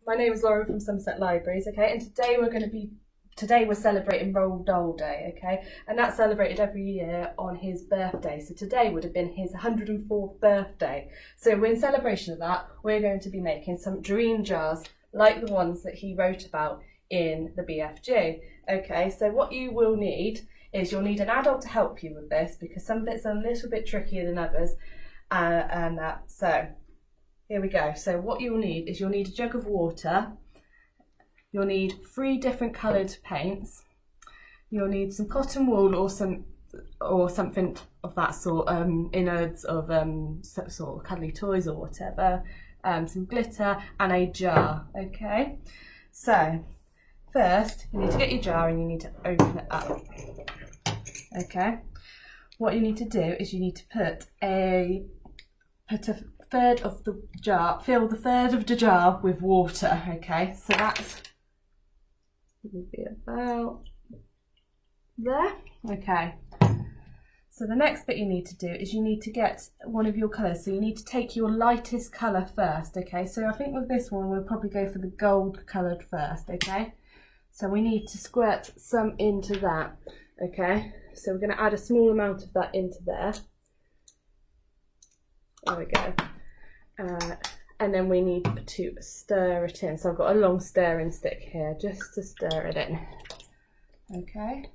My name is Laura from Somerset Libraries, okay, and today we're celebrating Roald Dahl Day, okay, and that's celebrated every year on his birthday. So today would have been his 104th birthday. So in celebration of that, we're going to be making some dream jars like the ones that he wrote about in the BFG. Okay, so what you will need is you'll need an adult to help you with this because some bits are a little bit trickier than others, so here we go. So what you'll need is you'll need a jug of water, you'll need 3 different coloured paints, you'll need some cotton wool or something of that sort, innards of some sort of cuddly toys or whatever, some glitter and a jar. Okay, so first you need to get your jar and you need to open it up. Okay, what you need to do is you need to put a third of the jar, fill the third of the jar with water. Okay, so that's will be about there. Okay, so the next bit you need to do is you need to get one of your colours. So you need to take your lightest colour first. Okay, so I think with this one we'll probably go for the gold coloured first. Okay, so we need to squirt some into that. Okay, so we're going to add a small amount of that into there. There we go. And then we need to stir it in. So I've got a long stirring stick here just to stir it in. Okay.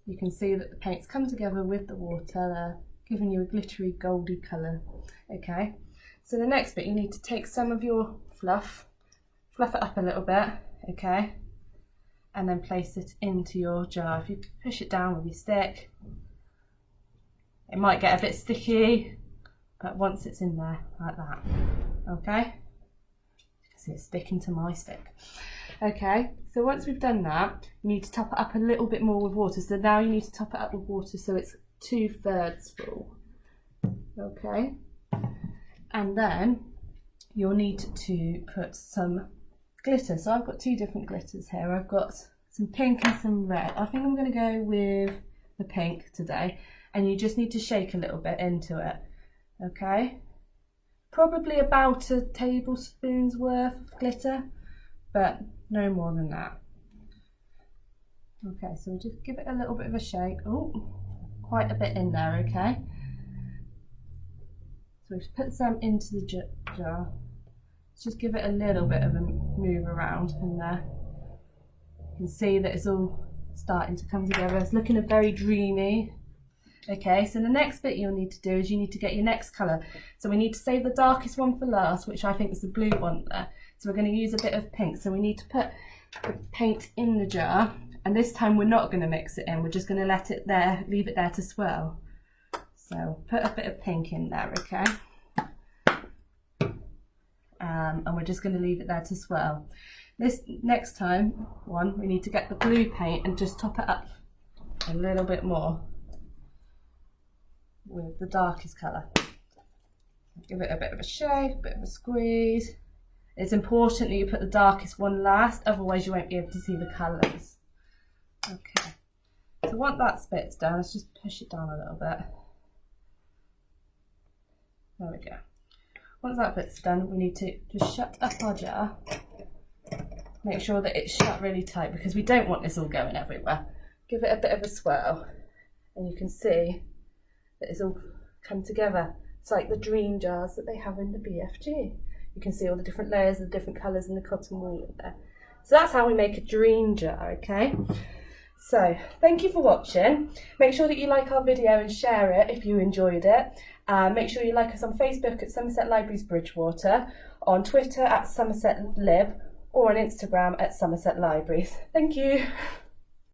You can see that the paints come together with the water, giving you a glittery goldy colour. Okay. So the next bit, you need to take some of your fluff it up a little bit. Okay. And then place it into your jar. If you push it down with your stick, it might get a bit sticky, but once it's in there, like that, okay? See, it's sticking to my stick. Okay, so once we've done that, you need to top it up a little bit more with water. So now you need to top it up with water so it's 2/3 full. Okay, and then you'll need to put some glitter. So I've got 2 different glitters here. I've got some pink and some red. I think I'm going to go with the pink today, and you just need to shake a little bit into it. Okay, probably about a tablespoon's worth of glitter, but no more than that. Okay, so we'll just give it a little bit of a shake. Oh, quite a bit in there. Okay, so we've put some into the jar. Let's just give it a little bit of a move around in there. You can see that it's all starting to come together. It's looking very dreamy. Okay, so the next bit you'll need to do is you need to get your next colour. So we need to save the darkest one for last, which I think is the blue one there. So we're going to use a bit of pink. So we need to put the paint in the jar, and this time we're not going to mix it in. We're just going to let it there, leave it there to swirl. So put a bit of pink in there, okay? And we're just going to leave it there to swirl. This next time, we need to get the blue paint and just top it up a little bit more with the darkest colour. Give it a bit of a shake, a bit of a squeeze. It's important that you put the darkest one last, otherwise you won't be able to see the colours. Okay, so once that bit's done, let's just push it down a little bit. There we go. Once that bit's done, we need to just shut up our jar. Make sure that it's shut really tight because we don't want this all going everywhere. Give it a bit of a swirl, and you can see that it's all come together. It's like the dream jars that they have in the BFG. You can see all the different layers of the different colours in the cotton wool in there. So that's how we make a dream jar, okay? So thank you for watching. Make sure that you like our video and share it if you enjoyed it. Make sure you like us on Facebook at Somerset Libraries Bridgewater, on Twitter at Somerset Lib, or on Instagram at Somerset Libraries. Thank you.